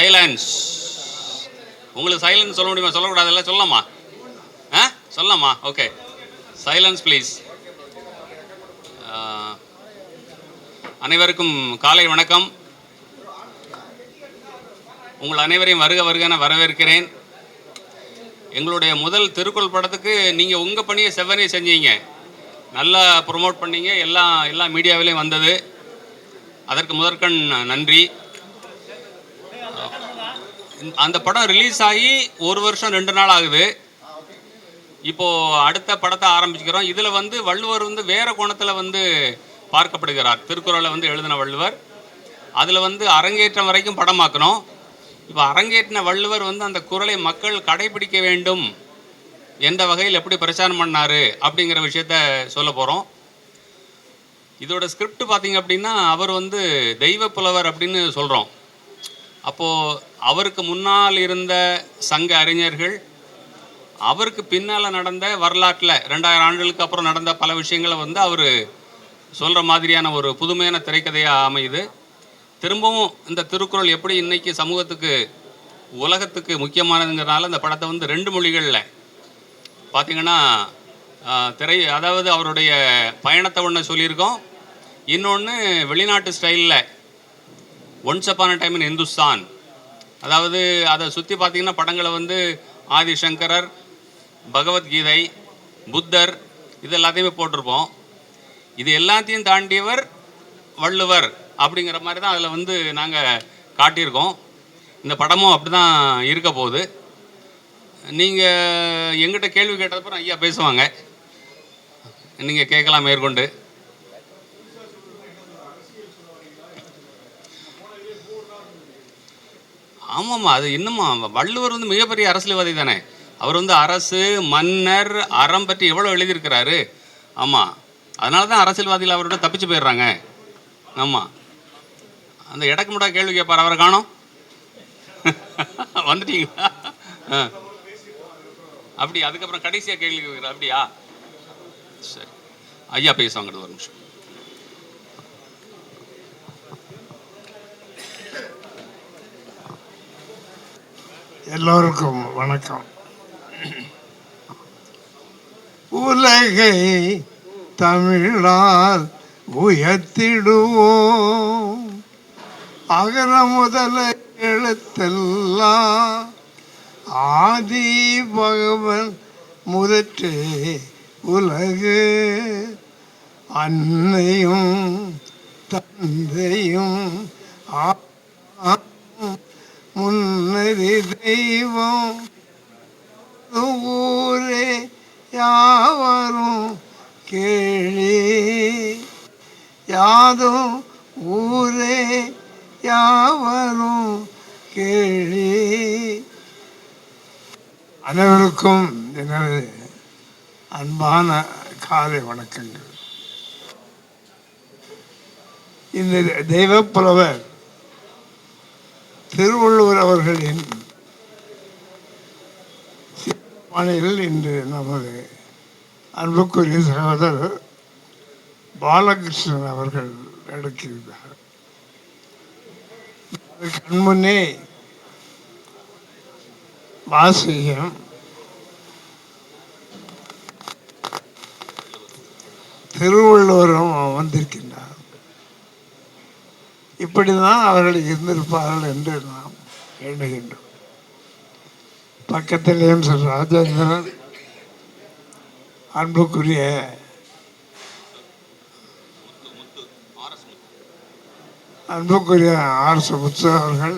Silence. உங்களுக்கு silence சொல்ல முடியுமா? சொல்லக்கூடாதுல்ல, சொல்லலாமா? சொல்லலாமா? Okay, silence please. அனைவருக்கும் காலை வணக்கம். உங்கள் அனைவரையும் வருக வருகன வரவேற்கிறேன். எங்களுடைய முதல் திருக்குறள் படத்துக்கு நீங்கள் உங்கள் பணியை செவ்வனே செஞ்சீங்க, நல்லா ப்ரொமோட் பண்ணீங்க, எல்லா மீடியாவிலையும் வந்தது. அதற்கு முதற்கண் நன்றி. அந்த படம் ரிலீஸ் ஆகி 1 வருஷம் 2 நாள் ஆகுது. இப்போது அடுத்த படத்தை ஆரம்பிச்சுக்கிறோம். இதில் வள்ளுவர் வேறு கோணத்தில் பார்க்கப்படுகிறார். திருக்குறளை எழுதின வள்ளுவர் அதில் அரங்கேற்றம் வரைக்கும் படமாக்கணும். இப்போ அரங்கேற்றின வள்ளுவர் அந்த குறளை மக்கள் கடைபிடிக்க வேண்டும் என்ற வகையில் எப்படி பிரச்சாரம் பண்ணார் அப்படிங்கிற விஷயத்த சொல்ல போகிறோம். இதோட ஸ்கிரிப்ட் பார்த்திங்க அப்படின்னா, அவர் தெய்வ புலவர் அப்படின்னு சொல்கிறோம். அப்போது அவருக்கு முன்னால் இருந்த சங்க அறிஞர்கள், அவருக்கு பின்னால் நடந்த வரலாற்றில் 2000 ஆண்டுகளுக்கு அப்புறம் நடந்த பல விஷயங்களை அவர் சொல்கிற மாதிரியான ஒரு புதுமையான திரைக்கதையாக அமையுது. திரும்பவும் இந்த திருக்குறள் எப்படி இன்றைக்கி சமூகத்துக்கு உலகத்துக்கு முக்கியமானதுங்கிறனால இந்த படத்தை 2 மொழிகளில் பார்த்திங்கன்னா அதாவது அவருடைய பயணத்தை ஒன்று சொல்லியிருக்கோம், இன்னொன்று வெளிநாட்டு ஸ்டைலில் once upon a time in Hindustan. அதாவது அதை சுற்றி பார்த்திங்கன்னா படங்களை ஆதிசங்கரர், பகவத்கீதை, புத்தர், இது எல்லாத்தையுமே போட்டிருப்போம். இது எல்லாத்தையும் தாண்டியவர் வள்ளுவர் அப்படிங்கிற மாதிரி தான் அதில் நாங்கள் காட்டியிருக்கோம். இந்த படமும் அப்படி தான் இருக்க போகுது. நீங்கள் எங்கிட்ட கேள்வி கேட்டதுக்கப்புறம் ஐயா பேசுவாங்க, நீங்கள் கேட்கலாம் மேற்கொண்டு. ஆமாம்மா, அது இன்னுமா வள்ளுவர் மிகப்பெரிய அரசியல்வாதி தானே. அவர் அரசு, மன்னர், அறம் பற்றி எவ்வளோ எழுதியிருக்கிறாரு. ஆமாம், அதனால தான் அரசியல்வாதிகள் அவரோட தப்பிச்சு போயிடுறாங்க. ஆமாம், அந்த இடக்கு முடா கேள்வி கேட்பார், அவரை காணோம். வந்துட்டீங்களா? அப்படி அதுக்கப்புறம் கடைசியாக கேள்வி கேட்குறார். அப்படியா? சரி, ஐயா பேசுவாங்க, ஒரு நிமிஷம். எல்லோருக்கும் வணக்கம். உலகை தமிழால் உயர்த்திடுவோம், அகர முதல எழுத்தெல்லாம் ஆதி பகவன் முதற்றே உலகு, அன்னையும் தந்தையும் முன்னறி தெய்வம், ஊரே யாவரும் கேளி, யாதும் ஊரே யாவரும் கேளி. அனைவருக்கும் எனது அன்பான காலை வணக்கங்கள். இந்த தெய்வப்புலவர் திருவள்ளுவர் அவர்களின் மனையில் இன்று நமது அன்புக்குரிய சகோதரர் பாலகிருஷ்ணன் அவர்கள் எடுக்கிறார். கண்முன்னே வாசியம் திருவள்ளுவரும் வந்திருக்கின்றார். இப்படிதான் அவர்கள் இருந்திருப்பார்கள் என்று நாம் எண்ணுகின்றோம். பக்கத்திலேயும் சார் ராஜேந்திரன், அன்புக்குரிய ஆர்.எஸ். முத்து அவர்கள்,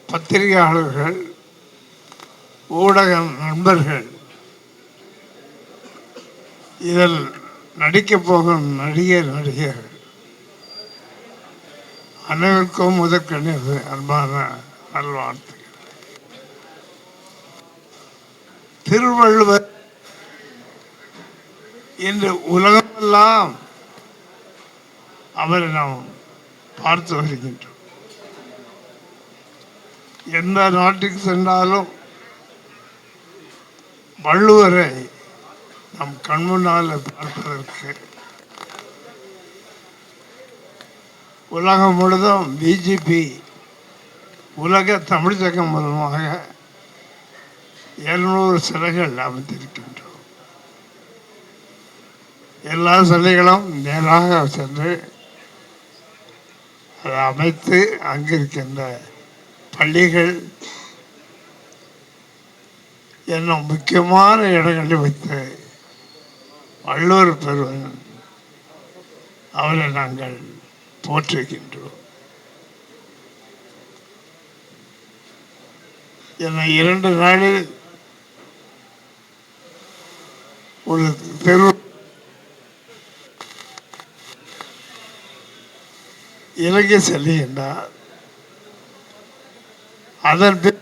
பத்திரிகையாளர்கள், ஊடக நண்பர்கள், இதில் நடிக்கப் போகும் நடிகர்கள் அனைவருக்கும் முதற்கணியது அன்பான நல்வாழ்த்துக்கள். திருவள்ளுவர் இன்று உலகமெல்லாம் அவரை நாம் பார்த்து வருகின்றோம். எந்த நாட்டுக்கு சென்றாலும் வள்ளுவரை நம் கண்முன்னால் பார்ப்பதற்கு உலகம் முழுதும் பிஜேபி உலக தமிழ் சங்கம் மூலமாக 200 சிலைகள் அமைத்திருக்கின்றோம். எல்லா சிலைகளும் நேராக சென்று அதை அமைத்து அங்கிருக்கின்ற பள்ளிகள் என்னும் முக்கியமான இடங்களில் வைத்து வள்ளுவர் பெறுவன் அவரை நாங்கள் போற்றுகின்றோம். என்னை 2 நாளில் ஒரு தெரு இலங்கை செல்லுகின்றார். அதன் பின்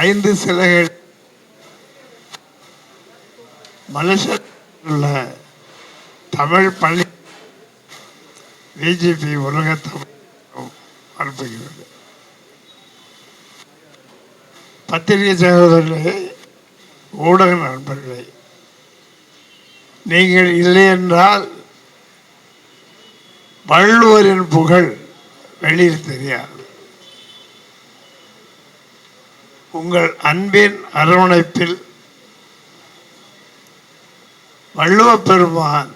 5 சிலைகள் மலேசியாவில் உள்ள தமிழ் பள்ளி பிஜேபி உலக தமிழ் அனுப்புகிறது. பத்திரிகை சகோதரர்களே, ஊடக நண்பர்களே, நீங்கள் இல்லை என்றால் வள்ளுவரின் புகழ் வெளியில் தெரியாது. உங்கள் அன்பின் அரவணைப்பில் வள்ளுவ பெருமான்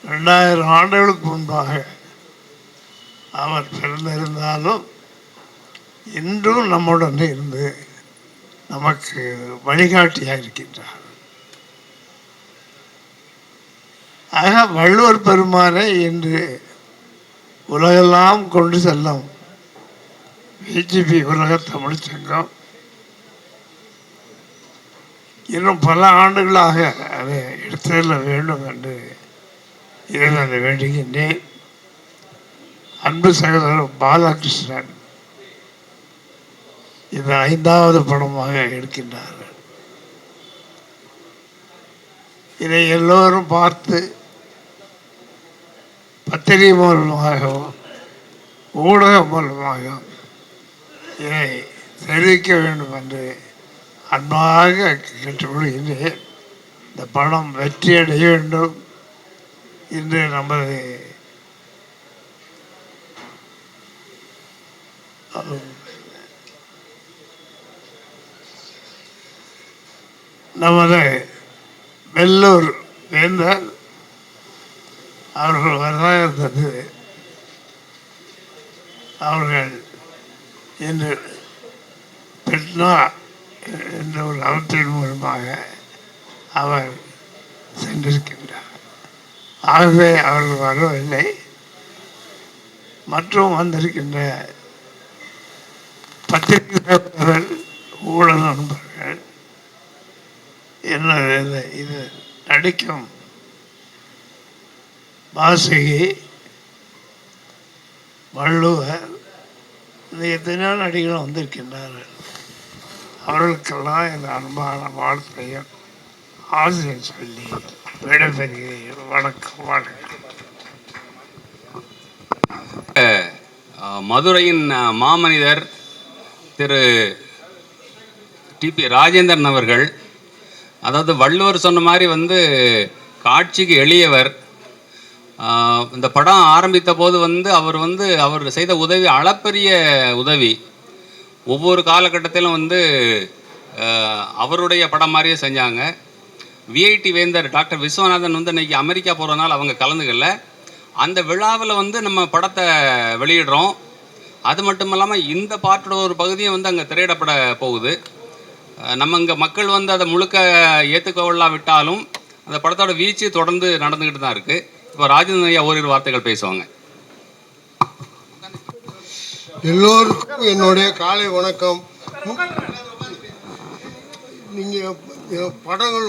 2000 ஆண்டுகளுக்கு முன்பாக அவர் பிறந்திருந்தாலும் இன்றும் நம்முடன் இருந்து நமக்கு வழிகாட்டியாக இருக்கின்றார். ஆக வள்ளுவர் பெருமானை இன்று உலகெல்லாம் கொண்டு செல்லும் பிஜேபி உலக தமிழ் சங்கம் இன்னும் பல ஆண்டுகளாக அதை எடுத்துள்ள வேண்டும் என்று இறைவனை வேண்டுகின்றேன். அன்பு சகோதரர் பாலகிருஷ்ணன் இது 5வது படமாக எடுக்கின்றார்கள். இதை எல்லோரும் பார்த்து பத்திரிகை மூலமாகவும் ஊடகம் மூலமாகவும் இதை தெரிவிக்க வேண்டும் என்று அன்பாக கேட்டுக்கொள்கின்றேன். இந்த படம் வெற்றியடைய வேண்டும் என்று நமது வெள்ளூர் வேந்தர் அவர்கள் வரலாறு அவர்கள் இன்று பெட்னா என்ற ஒரு அமைப்பின் மூலமாக அவர் சென்றிருக்கின்றார். ஆகவே அவர்கள் வரவில்லை. மற்றும் வந்திருக்கின்ற பத்திரிகையாளர்கள், ஊடக நண்பர்கள், என்ன இது நடிக்கும் வாசகி, வள்ளுவர், இந்த எத்தனையோ நடிகர்கள் வந்திருக்கின்றார்கள். அவர்களுக்கெல்லாம் இந்த அன்பான வாழ்த்தையும் ஆசிரியர் சொல்லி விடைபெறுகிறேன். வணக்கம். வணக்கம். மதுரையின் மாமனிதர் திரு டிபி ராஜேந்திரன் அவர்கள், அதாவது வள்ளுவர் சொன்ன மாதிரி காட்சிக்கு எளியவர். இந்த படம் ஆரம்பித்த போது அவர் செய்த உதவி அளப்பரிய உதவி. ஒவ்வொரு காலகட்டத்திலும் அவருடைய படம் மாதிரியே செஞ்சாங்க. விஐடி வேந்தர் டாக்டர் விஸ்வநாதன் இன்னைக்கு அமெரிக்கா போகிறதுனால அவங்க கலந்துக்கல. அந்த விழாவில் நம்ம படத்தை வெளியிடுறோம். அது மட்டும் இல்லாமல் இந்த பாட்டோட ஒரு பகுதியும் அங்கே திரையிடப்பட போகுது. நம்ம இங்கே மக்கள் அதை முழுக்க ஏற்றுக்கொள்ளாவிட்டாலும் அந்த படத்தோட வீழ்ச்சி தொடர்ந்து நடந்துக்கிட்டு தான் இருக்குது. இப்போ ராஜேந்திரன் ஐயா ஓரிரு வார்த்தைகள் பேசுவாங்க. எல்லோருக்கும் என்னுடைய காலை வணக்கம். நீங்கள் படங்கள்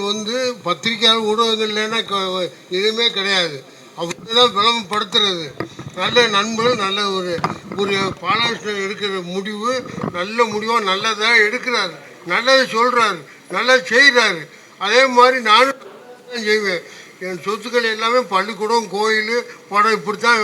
பத்திரிகையாளர் ஊடகங்கள் இல்லைன்னா எதுவுமே கிடையாது. அவங்க தான் விளம்பரப்படுத்துறது. நல்ல நண்பர்கள், நல்ல ஒரு பாலகிருஷ்ணன் எடுக்கிற முடிவு நல்ல முடிவாக நல்லதாக எடுக்கிறாரு, நல்லதை சொல்கிறாரு, நல்லதை செய்கிறாரு. அதே மாதிரி நானும் செய்வேன். என் சொத்துக்கள் எல்லாமே பள்ளிக்கூடம், கோயில், படம் இப்படி தான்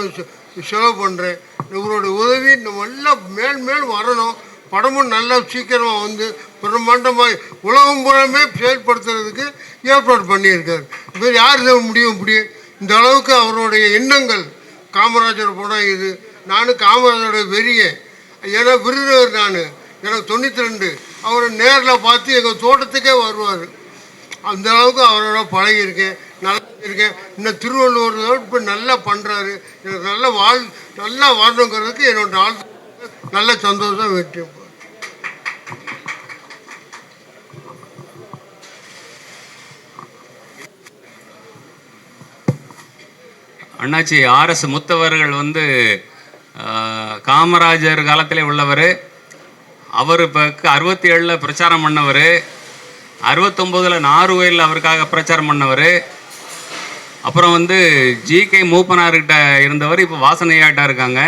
செலவு பண்ணுறேன். இவருடைய உதவி நம்ம எல்லாம் மேல் மேல் வரணும். படமும் நல்லா சீக்கிரமாக பிரம்மாண்டமாக உலகம் புறமே செயல்படுத்துறதுக்கு ஏற்பாடு பண்ணியிருக்காரு. இப்போ யார் செய்ய முடியும்? இப்படி இந்த அளவுக்கு அவருடைய எண்ணங்கள் காமராஜர் படம் இது. நானும் காமராஜரோட வெறிய, ஏன்னா விருதுநகர் நான், எனக்கு 92. அவரை நேரில் பார்த்து எங்கள் தோட்டத்துக்கே வருவார். அந்த அளவுக்கு அவரோட பழகியிருக்கேன், நல்லா இருக்கேன். இன்னும் திருவள்ளுவர் இப்போ நல்லா பண்ணுறாரு. எனக்கு நல்லா வாழணுங்கிறதுக்கு என்னோட நாள் நல்ல சந்தோஷம் வெற்றி. அண்ணாச்சி ஆர்எஸ் முத்தவர்கள் வந்து காமராஜர் காலத்திலே உள்ளவர். அவர் இப்போ 67 பிரச்சாரம் பண்ணவர், 69 நார்வேயில் அவருக்காக பிரச்சாரம் பண்ணவர். அப்புறம் வந்து ஜிகே மூப்பனார்கிட்ட இருந்தவர், இப்போ வாசனையாட்டா இருக்காங்க.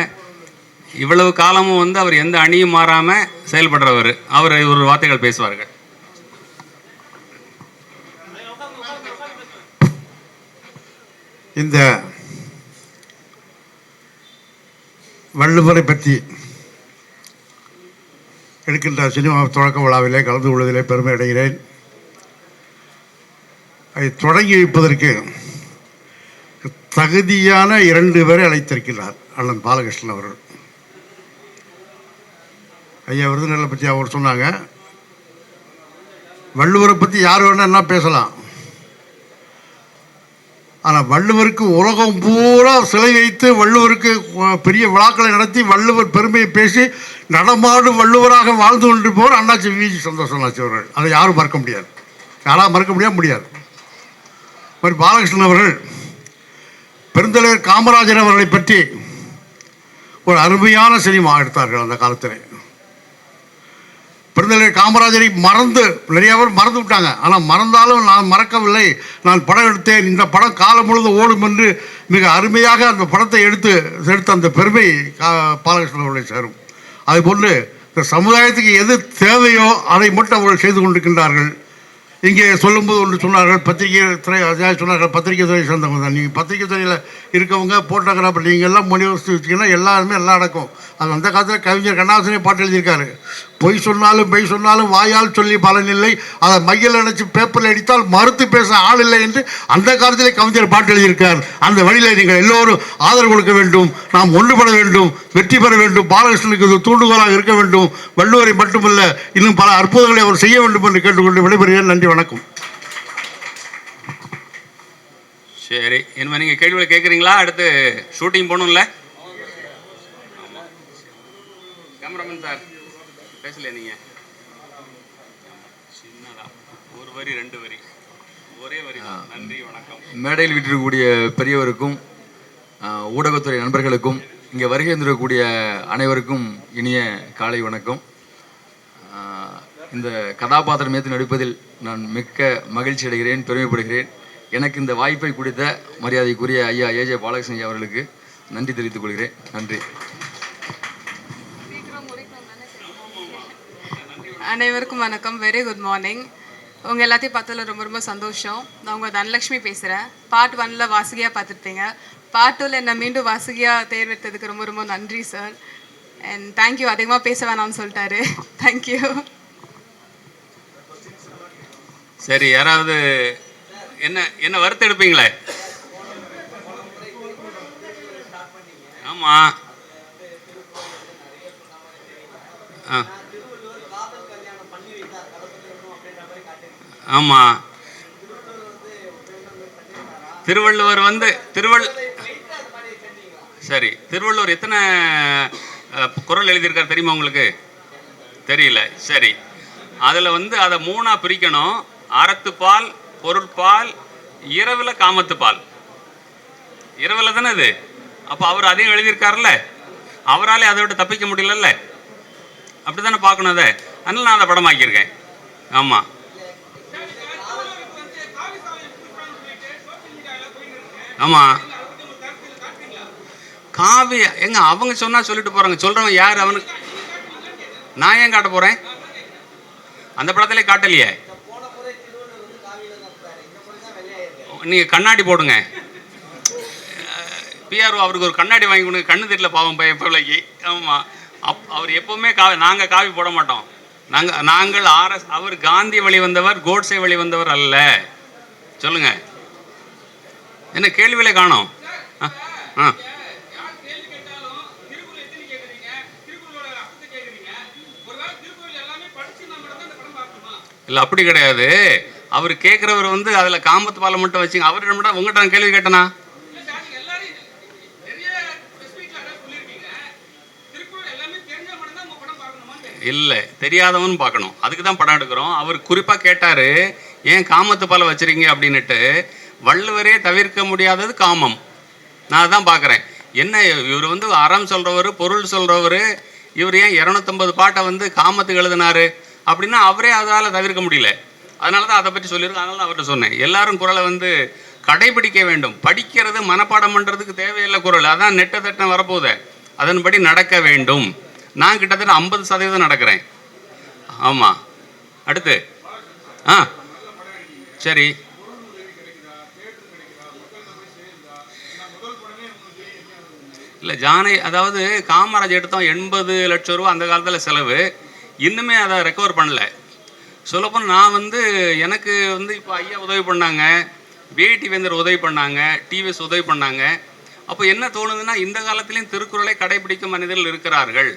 இவ்வளவு காலமும் வந்து அவர் எந்த அணியும் மாறாமல் செயல்படுறவர். அவர் ஒரு வார்த்தைகள் பேசுவார்கள். இந்த வள்ளுவரை பற்றி எடுக்கின்ற சினிமா தொடக்க விழாவிலே கலந்து கொள்வதிலே பெருமை அடைகிறேன். அதை தொடங்கி வைப்பதற்கு தகுதியான 2 பேரை அழைத்திருக்கிறார் அண்ணன் பாலகிருஷ்ணன் அவர்கள். ஐயா விருதுநகரை பற்றி அவர் சொன்னாங்க. வள்ளுவரை பற்றி யார் வேணா என்ன பேசலாம், ஆனால் வள்ளுவருக்கு உலகம் பூரா சிலை வைத்து வள்ளுவருக்கு பெரிய விழாக்களை நடத்தி வள்ளுவர் பெருமையை பேசி நடமாடும் வள்ளுவராக வாழ்ந்து கொண்டிருப்பவர் அண்ணாச்சி வி.ஜி. சந்தோஷ் அண்ணாச்சி அவர்கள். அதை யாரும் மறக்க முடியாது, யாராவது மறக்க முடியாது. மாதிரி பாலகிருஷ்ணன் அவர்கள் பெருந்தலைவர் காமராஜர் அவர்களை பற்றி ஒரு அருமையான சினிமா எடுத்தார்கள். அந்த காலத்தில் பெருந்தலைவர் காமராஜரை நிறைய பேர் மறந்து விட்டாங்க. ஆனால் மறந்தாலும் நான் மறக்கவில்லை, நான் படம் எடுத்தேன், இந்த படம் காலம் முழுவதும் ஓடும் என்று மிக அருமையாக அந்த படத்தை எடுத்த அந்த பெருமை பாலகிருஷ்ணன் அவர்களை சேரும். அதுபோன்று இந்த சமுதாயத்துக்கு எது தேவையோ அதை மட்டும் அவர்கள் செய்து கொண்டிருக்கின்றார்கள். இங்கே சொல்லும்போது ஒன்று சொன்னார்கள், பத்திரிகை துறை சொன்னார்கள், பத்திரிகை துறை சேர்ந்தவங்க தான். நீங்கள் பத்திரிகை துறையில் இருக்கவங்க போட்டோகிராஃபர் நீங்கள் எல்லாம் மொழி வசதி வச்சிங்கன்னா எல்லாருமே எல்லாம் நடக்கும். அது அந்த காலத்தில் கவிஞர் கண்ணாசனே பாட்டு எழுதியிருக்காரு. பொய் சொன்னாலும் வாயால் சொல்லி பலனில்லை, அதை மையில் நினைச்சு பேப்பரில் அடித்தால் மறுத்து பேச ஆள் இல்லை என்று அந்த காலத்திலே கவிஞர் பாட்டு எழுதியிருக்கார். அந்த வழியில் நீங்கள் எல்லோரும் ஆதரவு கொடுக்க வேண்டும், நாம் ஒன்றுபட வேண்டும், வெற்றி பெற வேண்டும், பாலகிருஷ்ணனுக்கு இது தூண்டுகோலாக இருக்க வேண்டும். வள்ளுவரை மட்டுமல்ல இன்னும் பல அற்புதங்களை அவர் செய்ய வேண்டும் என்று கேட்டுக்கொண்டு விடைபெறுகிறேன். நன்றி, வணக்கம். சரி, இனிமேல் நீங்கள் கேள்விகளை கேட்குறீங்களா? அடுத்து ஷூட்டிங் போகணும்ல? கேமராமேன் சார் பேசலையா நீங்கள்? சின்னதா ஒரு வரி 2 வரி, ஒரே வரி. நன்றி, வணக்கம். மேடையில் விட்டிருக்கக்கூடிய பெரியவருக்கும் ஊடகத்துறை நண்பர்களுக்கும் இங்கே வருகை இருந்திருக்கக்கூடிய அனைவருக்கும் இனிய காலை வணக்கம். இந்த கதாபாத்திரம் ஏற்று நடிப்பதில் நான் மிக்க மகிழ்ச்சி அடைகிறேன், பெருமைப்படுகிறேன். எனக்கு இந்த வாய்ப்பை கொடுத்த மரியாதைக்குரிய ஐயா ஏஜே பாலகிருஷ்ணன் அவர்களுக்கு நன்றி தெரிவித்துக் கொள்கிறேன். நன்றி. அனைவருக்கும் வணக்கம். Very good morning. உங்கள் எல்லாத்தையும் பார்த்ததில் ரொம்ப ரொம்ப சந்தோஷம். நான் உங்கள் தனலட்சுமி பேசுகிறேன். பார்ட் 1 வாசுகியாக பார்த்துருப்பீங்க. பார்ட் 2 என்னை மீண்டும் வாசுகியாக தேர்வெடுத்ததுக்கு ரொம்ப ரொம்ப நன்றி சார். And thank you. அதிகமாக பேச வேணாம்னு சொல்லிட்டாரு. தேங்க்யூ. சரி, யாராவது என்ன வறுத்து எடுப்பீங்களே? ஆமாம். ஆமாம், திருவள்ளுவர் வந்து சரி, திருவள்ளுவர் எத்தனை குறள் எழுதியிருக்கார் தெரியுமா உங்களுக்கு? தெரியல. சரி, அதில் வந்து அதை 3ஆக பிரிக்கணும். அறத்துப்பால், பொருட்பால், இரவில் காமத்துப்பால். இரவில் தானே இது. அப்போ அவர் அதையும் எழுதியிருக்காருல்ல, அவராலே அதை விட்டு தப்பிக்க முடியலல்ல. அப்படி தானே பார்க்கணும் அதை. அதனால் நான் அதை படமாக்கியிருக்கேன். ஆமாம். ஆமாம், காவி எங்க அவங்க சொன்னால் சொல்லிட்டு போகிறாங்க. சொல்கிறவன் யார்? அவனுக்கு நான் ஏன் காட்ட போகிறேன்? அந்த படத்திலே காட்டலையே. நீங்கள் கண்ணாடி போடுங்க. பிஆர்ஓ அவருக்கு ஒரு கண்ணாடி வாங்கி கொடுங்க. கண்ணு தெரியல பாவம் பையன் பிள்ளைக்கு. ஆமாம், அவர் எப்போவுமே நாங்கள் காவி போட மாட்டோம். நாங்கள் அவர் காந்தி வழி வந்தவர், கோட்ஸே வழி வந்தவர் அல்ல. சொல்லுங்க, என்ன கேள்வியிலே காணோம்? இல்லை அப்படி கிடையாது. அவர் கேட்குறவர் வந்து அதில் காமத்து பாலை மட்டும் வச்சுங்க. அவர் மட்டும் உங்கள்கிட்ட நான் கேள்வி கேட்டேனா? இல்லை, தெரியாதவன் பார்க்கணும். அதுக்கு தான் படம் எடுக்கிறோம். அவர் குறிப்பாக கேட்டார், ஏன் காமத்து பாலை வச்சுருக்கீங்க அப்படின்னுட்டு. வள்ளுவரே தவிர்க்க முடியாதது காமம். நான் அதான் பார்க்குறேன். என்ன இவர் வந்து அறம் சொல்கிறவர், பொருள் சொல்கிறவர், இவர் ஏன் 250 பாட்டை வந்து காமத்துக்கு எழுதினார் அப்படின்னா அவரே அதால் தவிர்க்க முடியல. அதனால தான் அதை பற்றி சொல்லியிருக்கேன். அதனால தான் அவர்கிட்ட சொன்னேன், எல்லாரும் குறளை வந்து கடைபிடிக்க வேண்டும். படிக்கிறது மனப்பாடம் பண்ணுறதுக்கு தேவையில்லை குறள். அதான் நெட்ட தட்ட வரப்போகுது. அதன்படி நடக்க வேண்டும். நான் கிட்டத்தட்ட 50% நடக்கிறேன். ஆமாம். அடுத்து சரி. இல்லை ஜானை, அதாவது காமராஜ் எடுத்தோம் 80 லட்சம் ரூபா அந்த காலத்தில் செலவு. இன்னுமே அதை ரெக்கவர் பண்ணல. சொல்லப்போனால் நான் வந்து எனக்கு வந்து இப்போ ஐயா உதவி பண்ணாங்க, வேட்டி வேந்தர் உதவி பண்ணாங்க, டிவிஎஸ் உதவி பண்ணாங்க. அப்போ என்ன தோணுதுன்னா, இந்த காலத்துலேயும் திருக்குறளை கடைபிடிக்கும் மனிதர்கள் இருக்கிறார்கள்.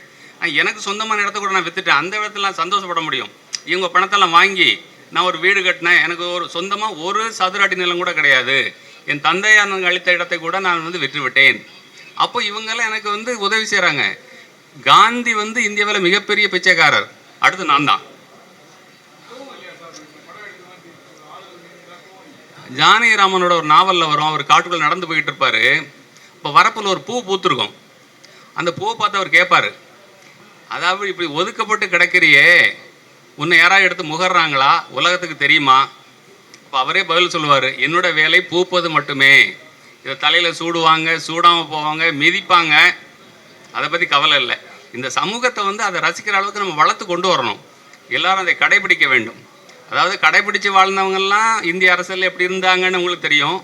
எனக்கு சொந்தமான இடத்த கூட நான் விற்றுட்டேன். அந்த இடத்துல நான் சந்தோஷப்பட முடியும். இவங்க பணத்தெல்லாம் வாங்கி நான் ஒரு வீடு கட்டினேன். எனக்கு ஒரு சொந்தமாக ஒரு சதுர அடி நிலம் கூட கிடையாது. என் தந்தையார் அளித்த இடத்தை கூட நான் வந்து விற்றுவிட்டேன். அப்போ இவங்கெல்லாம் எனக்கு வந்து உதவி செய்கிறாங்க. காந்தி வந்து இந்தியாவில் மிகப்பெரிய பிச்சைக்காரர். அடுத்து நான் தான். ஜானகிராமனோட ஒரு நாவலில் வரும். அவர் காட்டுக்குள்ள நடந்து போயிட்டு இருப்பார். இப்போ வரப்பில் ஒரு பூ பூத்துருக்கும். அந்த பூவை பார்த்து அவர் கேட்பார், அதாவது இப்படி ஒதுக்கப்பட்டு கிடக்கிறியே, உன்னை யாராவது எடுத்து முகர்றாங்களா, உலகத்துக்கு தெரியுமா? அப்போ அவரே பதில் சொல்லுவார், என்னோட வேலை பூப்பது மட்டுமே. இதை தலையில் சூடுவாங்க, சூடாமல் போவாங்க, மிதிப்பாங்க, அதை பற்றி கவலை இல்லை. இந்த சமூகத்தை வந்து அதை ரசிக்கிற அளவுக்கு நம்ம வளர்த்து கொண்டு வரணும். எல்லாரும் அதை கடைபிடிக்க வேண்டும். அதாவது கடைபிடிச்சு வாழ்ந்தவங்கெல்லாம் இந்திய அரசியல் எப்படி இருந்தாங்கன்னு உங்களுக்கு தெரியும்.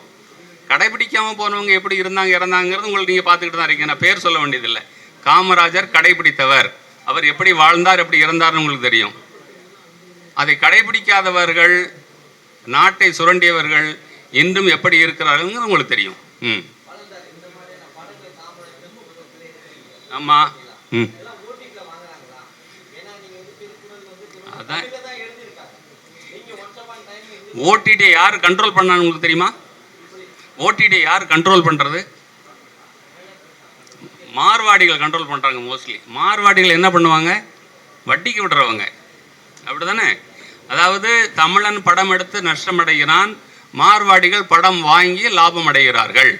கடைபிடிக்காமல் போனவங்க எப்படி இருந்தாங்க இறந்தாங்கிறது உங்களுக்கு நீங்கள் பார்த்துக்கிட்டு தான் இருக்கீங்க. நான் பேர் சொல்ல வேண்டியதில்லை. காமராஜர் கடைபிடித்தவர். அவர் எப்படி வாழ்ந்தார், எப்படி இறந்தார்னு உங்களுக்கு தெரியும். அதை கடைபிடிக்காதவர்கள், நாட்டை சுரண்டியவர்கள் இன்றும் எப்படி இருக்கிறார்கள் உங்களுக்கு தெரியும். ஆமாம். அதான் ஓடிடி யார் கண்ட்ரோல் பண்ணான்னு உங்களுக்கு தெரியுமா? ஓடிடி யார் கண்ட்ரோல் பண்ணுறது? மார்வாடிகள் கண்ட்ரோல் பண்ணுறாங்க மோஸ்ட்லி. மார்வாடிகள் என்ன பண்ணுவாங்க? வட்டிக்கு விடுறவங்க. அப்படி தானே? அதாவது தமிழன் படம் எடுத்து நஷ்டம் அடைகிறான், மார்வாடிகள் படம் வாங்கி லாபம் அடைகிறார்கள்.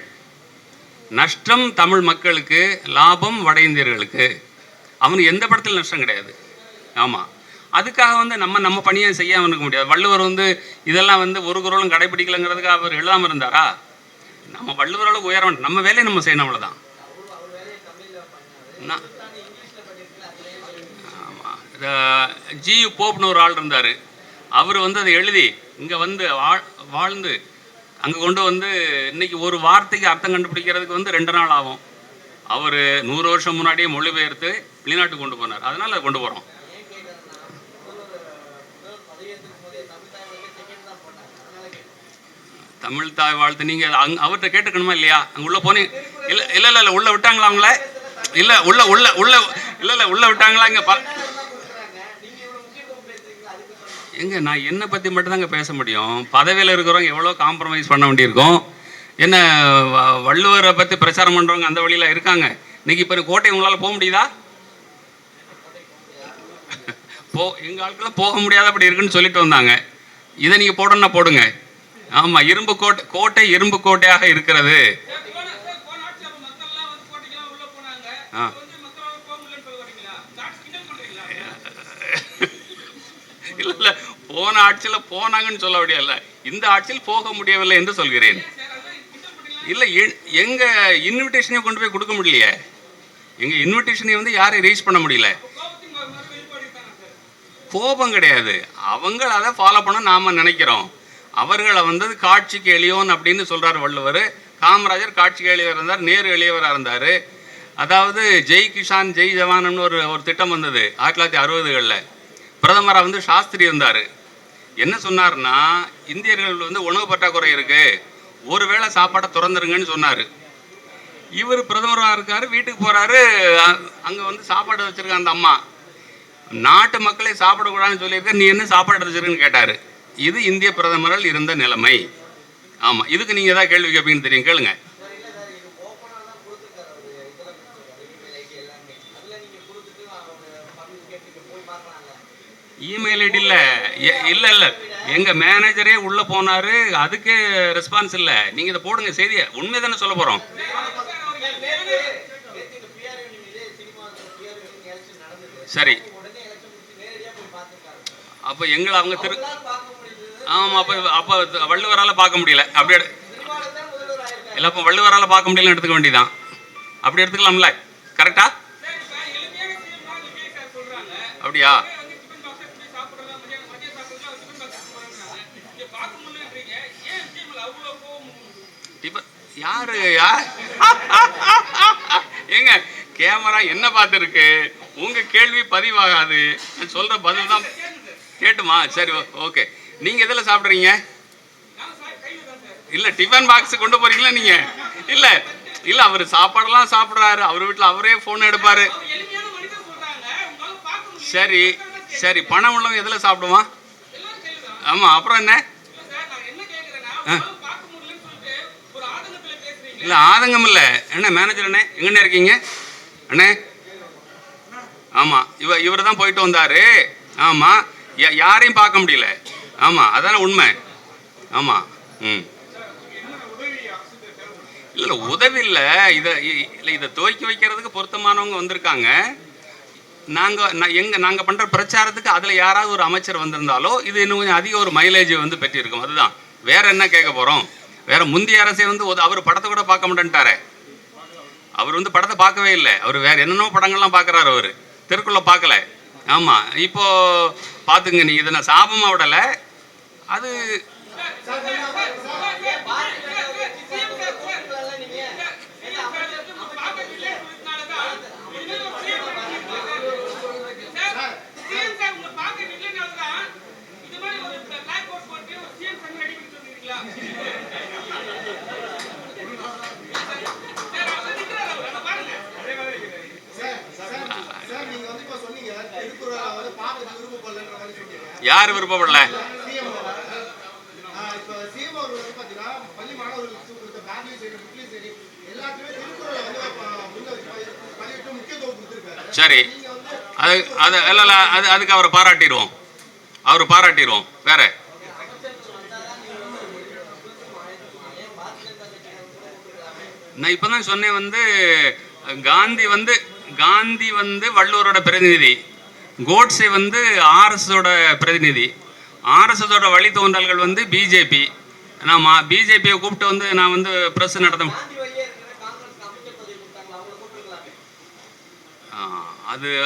நஷ்டம் தமிழ் மக்களுக்கு, லாபம் வட இந்தியர்களுக்கு. அவனுக்கு எந்த படத்தில் நஷ்டம் கிடையாது. ஆமாம். அதுக்காக வந்து நம்ம பணியை செய்யாமல் இருக்க முடியாது. வள்ளுவர் வந்து இதெல்லாம் வந்து ஒரு குறளும் கடைபிடிக்கலைங்கிறதுக்கு அவர் எழுதாமல் இருந்தாரா? நம்ம வள்ளுவர்களுக்கு உயர வேண்டும். நம்ம வேலையை நம்ம செய்யணும், அவ்வளோதான். ஆமாம். ஜியு போப்னு ஒரு ஆள் இருந்தார். அவர் வந்து அதை எழுதி இங்கே வந்து வாழ்ந்து அங்கே கொண்டு வந்து இன்னைக்கு ஒரு வார்த்தைக்கு அர்த்தம் கண்டுபிடிக்கிறதுக்கு வந்து 2 நாள் ஆகும். அவர் 100 வருஷம் முன்னாடியே மொழிபெயர்த்து வெளிநாட்டுக்கு கொண்டு போனார். அதனால் அதை கொண்டு போகிறோம். தமிழ் தாய் வாழ்த்து நீங்கள் அவர்கிட்ட கேட்டுக்கணுமா இல்லையா? அங்கே உள்ளே போனீங்க? இல்லை உள்ளே விட்டாங்களா அவங்கள? இல்லை உள்ள விட்டாங்களா? இங்கே எங்க நான் என்னை பற்றி மட்டும்தாங்க பேச முடியும். பதவியில் இருக்கிறவங்க எவ்வளோ காம்ப்ரமைஸ் பண்ண வேண்டியிருக்கும். என்ன வள்ளுவரை பற்றி பிரச்சாரம் பண்ணுறவங்க அந்த வழியில் இருக்காங்க. இன்னைக்கு இப்போ கோட்டை உங்களால் போக முடியுதா? எங்கள் ஆட்களாம் போக முடியாத அப்படி இருக்குன்னு சொல்லிட்டு வந்தாங்க. இதை நீங்கள் போடணும்னா போடுங்க. ஆமாம், இரும்பு கோட்டை இரும்பு கோட்டையாக இருக்கிறது. இல்லை போன ஆட்சியில் போனாங்கன்னு சொல்ல முடியல, இந்த ஆட்சியில் போக முடியவில்லை என்று சொல்கிறேன். இல்லை எங்க இன்விடேஷனையும் கொண்டு போய் கொடுக்க முடியலையே. எங்க இன்விடேஷனை வந்து யாரையும் ரீச் பண்ண முடியல. கோபம் கிடையாது, அவங்க அதை ஃபாலோ பண்ண நாம நினைக்கிறோம். அவர்களை வந்து காட்சிக்கு எளியோன் அப்படின்னு சொல்றாரு வள்ளுவர். காமராஜர் காட்சிக்கு எளியவர் இருந்தார், நேரு எளியவராக இருந்தார். அதாவது ஜெய் கிஷான் ஜெய் ஜவான்னு ஒரு திட்டம் வந்தது 1960களில். பிரதமராக வந்து சாஸ்திரி இருந்தார். என்ன சொன்னார்னா, இந்தியர்கள் வந்து உணவு பற்றாக்குறை இருக்கு, ஒரு வேளை சாப்பாட்டை திறந்துருங்கன்னு சொன்னார். இவர் பிரதமராக இருக்காரு, வீட்டுக்கு போகிறாரு, அங்கே வந்து சாப்பாடு வச்சுருக்க அந்த அம்மா நாட்டு மக்களை சாப்பிடக்கூடாதுன்னு சொல்லியிருக்க, நீ என்ன சாப்பாடு எடுத்துருக்குன்னு கேட்டார். இது இந்திய பிரதமர்கள் இருந்த நிலைமை. ஆமாம், இதுக்கு நீங்கள் ஏதாவது கேள்வி கேட்பீங்கன்னு தெரியும், கேளுங்க. இமெயில் ஐடி இல்லை இல்லை இல்லை, எங்கள் மேனேஜரே உள்ளே போனார், அதுக்கே ரெஸ்பான்ஸ் இல்லை. நீங்கள் இதை போடுங்க, செய்தியை உண்மை தானே சொல்ல போகிறோம். சரி, அப்போ எங்களை அவங்க ஆமாம், அப்போ வள்ளுவரால் பார்க்க முடியல. அப்படியே இல்லை, அப்போ வள்ளுவரால் பார்க்க முடியலன்னு எடுத்துக்க வேண்டியதான். அப்படி எடுத்துக்கலாம்ல, கரெக்டா? அப்படியா? யாரு ஏங்க, கேமரா என்ன பார்த்துருக்கு, உங்க கேள்வி பதிவாகாது. நான் சொல்ற பதில் தான் கேட்டுமா? சரி, ஓகே. நீங்க எதில் சாப்பிட்றீங்க? இல்ல, டிஃபன் பாக்ஸ் கொண்டு போறீங்களா நீங்க? இல்ல இல்ல, அவர் சாப்பாடெல்லாம் சாப்பிட்றாரு, அவர் வீட்டில் அவரே போன் எடுப்பாரு. சரி சரி, பணம் உள்ளவங்க எதில் சாப்பிடுவான்? ஆமா, அப்புறம் என்ன? இல்லை, ஆதங்கம் இல்லை. என்ன மேனேஜர் அண்ணே, எங்கண்ணே இருக்கீங்க அண்ணே? ஆமாம், இவர் தான் போயிட்டு வந்தார். ஆமாம், யாரையும் பார்க்க முடியல. ஆமாம், அதானே உண்மை. ஆமாம். ம், இல்லை உதவி இல்லை, இதை துவக்கி வைக்கிறதுக்கு பொருத்தமானவங்க வந்திருக்காங்க. நாங்கள் பண்ணுற பிரச்சாரத்துக்கு அதில் யாராவது ஒரு அமைச்சர் வந்திருந்தாலோ இது இன்னும் கொஞ்சம் அதிக ஒரு மைலேஜ் வந்து பெற்றிருக்கும். அதுதான், வேற என்ன கேட்க போகிறோம்? வேற முந்தைய அரசே வந்து அவர் படத்தை கூட பார்க்க மாட்டேன்ட்டாரு. அவர் வந்து படத்தை பார்க்கவே இல்லை. அவர் வேற என்னென்னோ படங்கள்லாம் பார்க்குறாரு, அவர் திருக்குள்ள பார்க்கல. ஆமாம், இப்போ பார்த்துங்க, நீ இதை நான் சாபமாக விடலை. அது யார் விருப்பப்படல? சரி, அது இல்ல, அதுக்கு அவரை பாராட்டிடுவோம். வேற நான் இப்பதான் சொன்னேன், வந்து காந்தி வந்து வள்ளுவரோட பிரதிநிதி, கோட்ஸே வந்து ஆர்எஸ்ஓட பிரதிநிதி. ஆர்எஸ்எஸோட வழித்தோன்றல்கள் வந்து பிஜேபி. நான் பிஜேபியை கூப்பிட்டு வந்து நான் வந்து ப்ரெஸ் நடத்த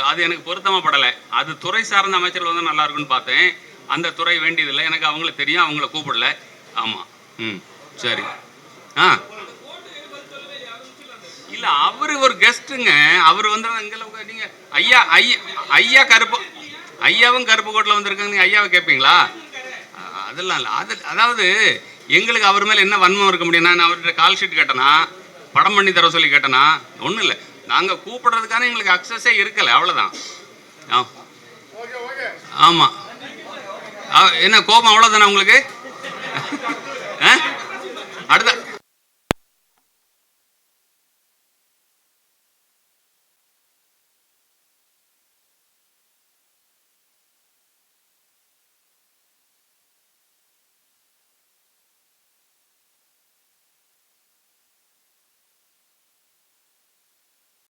அது எனக்கு பொருத்தமாக படலை. அது துறை சார்ந்த அமைச்சர்கள் வந்து நல்லா இருக்குன்னு பார்த்தேன். அந்த துறை வேண்டியதில்லை, எனக்கு அவங்களுக்கு தெரியும், அவங்கள கூப்பிடல. ஆமாம். ம், சரி. இல்லை, அவர் ஒரு கெஸ்ட்டுங்க. அவர் வந்து எங்களை நீங்கள் ஐயா ஐயாவும் கருப்பு கோட்டில் வந்திருக்காங்க, நீங்கள் ஐயாவை கேட்பீங்களா? அதெல்லாம் இல்லை. அதாவது எங்களுக்கு அவர் மேலே என்ன வன்மம் இருக்க முடியும்? நான் அவர்கிட்ட கால் ஷீட் கேட்டேனா, படம் பண்ணி தர சொல்லி கேட்டேனா? ஒன்றும் இல்லை, நாங்கள் கூப்பிடுறதுக்கான எங்களுக்கு அக்சஸே இருக்கலை, அவ்வளோதான். ஆமாம், என்ன கோபம் அவ்வளோதானே உங்களுக்கு? அடுத்த